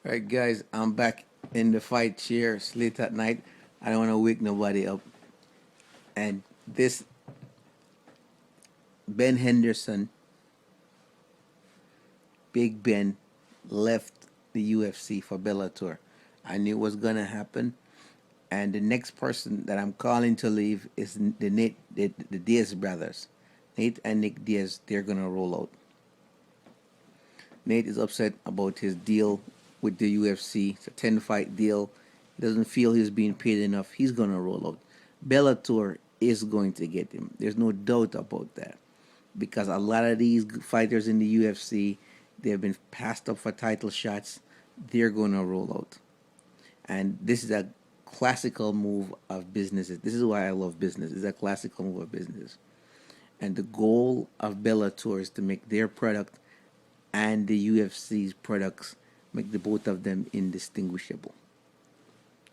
Right, guys, I'm back in the fight chair. It's late at night. I don't want to wake nobody up. And this Ben Henderson, Big Ben, left the UFC for Bellator. I knew it was gonna happen. And the next person that I'm calling to leave is the Diaz brothers, Nate and Nick Diaz. They're gonna roll out. Nate is upset about his deal with the UFC. It's a 10 fight deal. He doesn't feel he's being paid enough. He's going to roll out. Bellator is going to get him. There's no doubt about that. Because a lot of these fighters in the UFC, they've been passed up for title shots. They're going to roll out. And this is a classical move of businesses. This is why I love business. It's a classical move of business. And the goal of Bellator is to make their product and the UFC's products, make the both of them indistinguishable.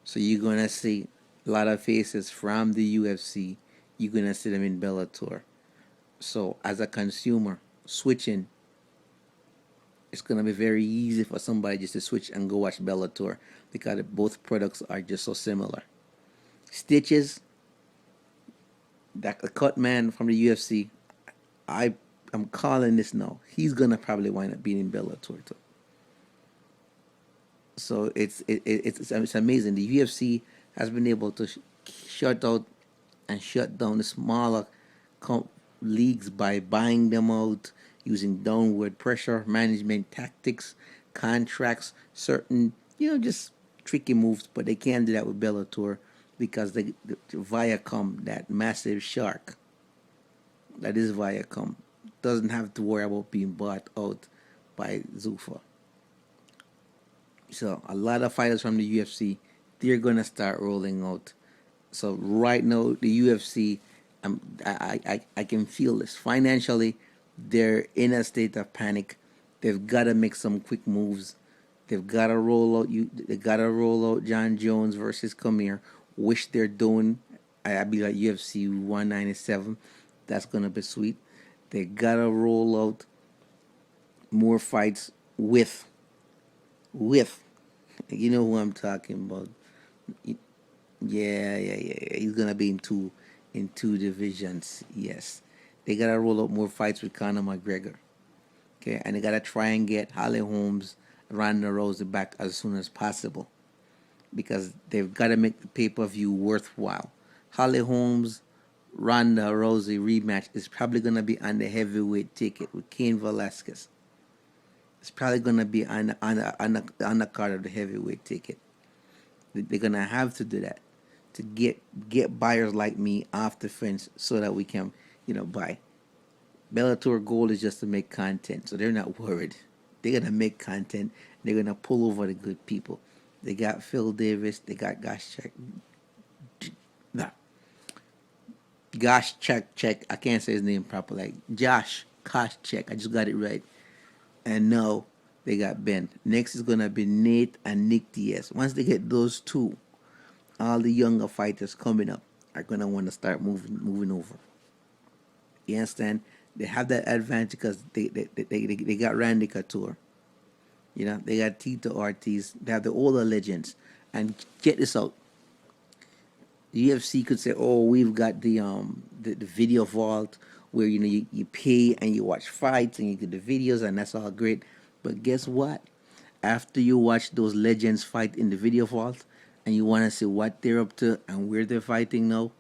So you're gonna see a lot of faces from the UFC. You're gonna see them in Bellator. So as a consumer, switching, it's gonna be very easy for somebody just to switch and go watch Bellator because both products are just so similar. Stitches, that the cut man from the UFC, I am calling this now. He's gonna probably wind up being in Bellator too. So it's amazing. The UFC has been able to shut out and shut down the smaller leagues by buying them out, using downward pressure management tactics, contracts, certain just tricky moves. But they can't do that with Bellator because the Viacom, that massive shark that is Viacom, doesn't have to worry about being bought out by Zuffa. So a lot of fighters from the UFC, they're gonna start rolling out. So right now, the UFC, I can feel this financially. They're in a state of panic. They've got to make some quick moves. They've got to roll out. They got to roll out John Jones versus Kamir, which they're doing. I be like UFC 197. That's gonna be sweet. They gotta roll out more fights with you know who I'm talking about. Yeah. He's gonna be in two divisions. Yes, they gotta roll out more fights with Conor McGregor. Okay, and they gotta try and get Holly Holmes, Ronda Rousey back as soon as possible because they've got to make the pay per view worthwhile. Holly Holmes, Ronda Rousey rematch is probably gonna be on the heavyweight ticket with Cain Velasquez. It's probably gonna be on the card of the heavyweight ticket. They're gonna have to do that to get buyers like me off the fence so that we can buy. Bellator goal is just to make content, so they're not worried. They're gonna make content. They're gonna pull over the good people. They got Phil Davis. They got nah, Gosh check. I can't say his name properly. Like Josh Koscheck. I just got it right. And now they got Ben. Next is gonna be Nate and Nick Diaz. Once they get those two, all the younger fighters coming up are gonna want to start moving over. You understand? They have that advantage because they got Randy Couture. They got Tito Ortiz. They have the older legends. And check this out. The UFC could say, "Oh, we've got the video vault where you pay and you watch fights and you get the videos and that's all great." But guess what? After you watch those legends fight in the video vault and you want to see what they're up to and where they're fighting now,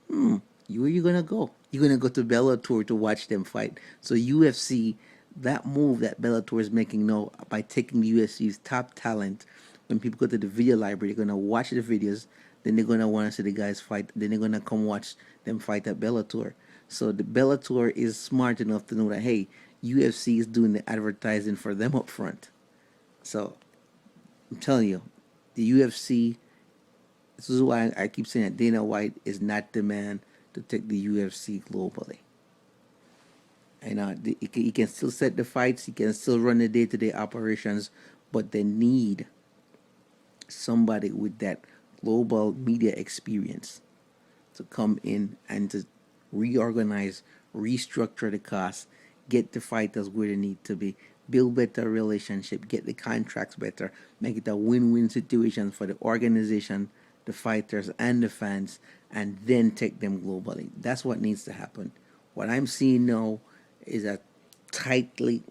where you gonna go? You're gonna go to Bellator to watch them fight. So UFC, that move that Bellator is making now by taking UFC's top talent, when people go to the video library, they're gonna watch the videos, then they're gonna want to see the guys fight, then they're gonna come watch them fight at Bellator. So the Bellator is smart enough to know that hey, UFC is doing the advertising for them up front. So I'm telling you, the UFC. This is why I keep saying that Dana White is not the man to take the UFC globally. And he can still set the fights, he can still run the day-to-day operations, but they need somebody with that global media experience to come in and to reorganize, restructure the costs, get the fighters where they need to be, build better relationship, get the contracts better, make it a win-win situation for the organization, the fighters, and the fans, and then take them globally. That's what needs to happen. What I'm seeing now is a tightly,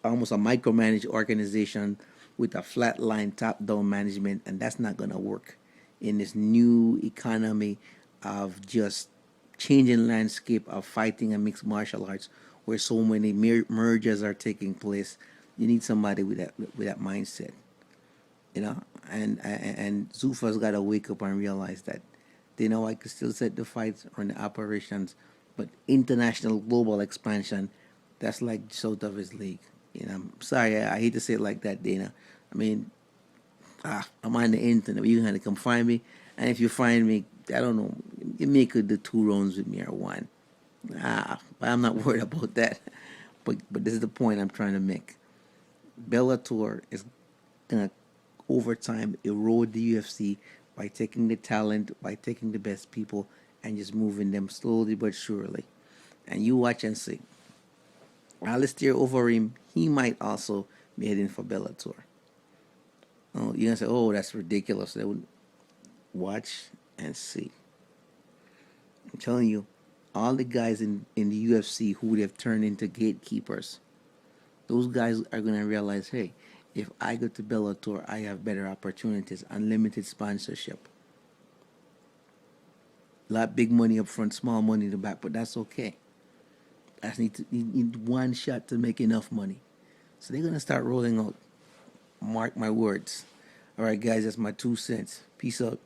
almost a micromanaged organization with a flat line top down management, and that's not going to work in this new economy of just changing landscape of fighting and mixed martial arts where so many mergers are taking place. You need somebody with that mindset, you know. And Zufa's got to wake up and realize that they know I could still set the fights, run the operations, but international global expansion, that's like just out of his league. You know, I'm sorry, I hate to say it like that, Dana. I mean, I'm on the internet. You can come find me, and if you find me, I don't know, you make it the 2 rounds with me or one. But I'm not worried about that. But this is the point I'm trying to make. Bellator is gonna over time erode the UFC by taking the talent, by taking the best people, and just moving them slowly but surely. And you watch and see. Alistair Overeem, he might also be heading for Bellator. Oh, you're gonna say, "Oh, that's ridiculous." They would watch and see. I'm telling you, all the guys in the UFC who would have turned into gatekeepers, those guys are gonna realize, hey, if I go to Bellator, I have better opportunities, unlimited sponsorship, a lot big money up front, small money in the back, but that's okay. I just need one shot to make enough money. So they're gonna start rolling out. Mark my words. All right, guys, that's my 2 cents. Peace out.